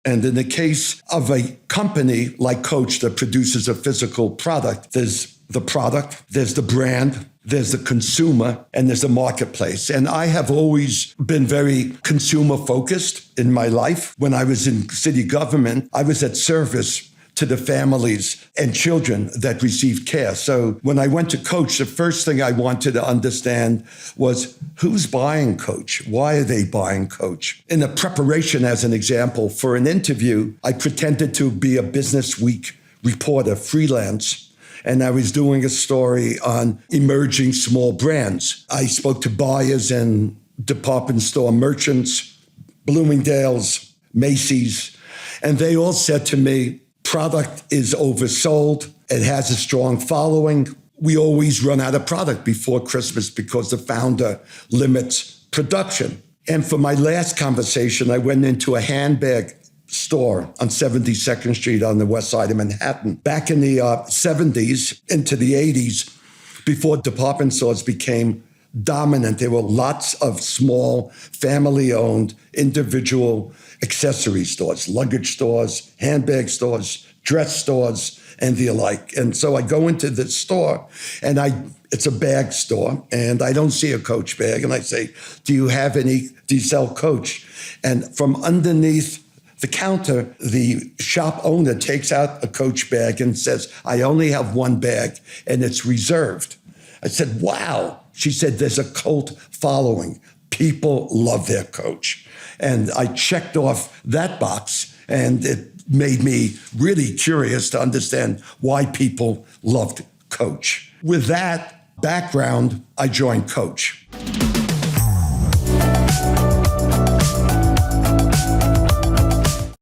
And in the case of a company like Coach that produces a physical product, there's the product, there's the brand, there's the consumer, and there's the marketplace. And I have always been very consumer focused in my life. When I was in city government, I was at service to the families and children that received care. So when I went to Coach, the first thing I wanted to understand was who's buying Coach? Why are they buying Coach? In the preparation, as an example, for an interview, I pretended to be a Business Week reporter, freelance, and I was doing a story on emerging small brands. I spoke to buyers and department store merchants, Bloomingdale's, Macy's, and they all said to me, product is oversold. It has a strong following. We always run out of product before Christmas because the founder limits production. And for my last conversation, I went into a handbag store on 72nd Street on the west side of Manhattan. Back in the 70s into the 80s, before department stores became dominant, there were lots of small, family-owned, individual accessory stores, luggage stores, handbag stores, dress stores, and the alike. And so I go into the store, and it's a bag store, and I don't see a Coach bag. And I say, do you sell Coach? And from underneath the counter, the shop owner takes out a Coach bag and says, I only have one bag, and it's reserved. I said, wow. She said, there's a cult following. People love their Coach. And I checked off that box, and it made me really curious to understand why people loved Coach. With that background, I joined Coach.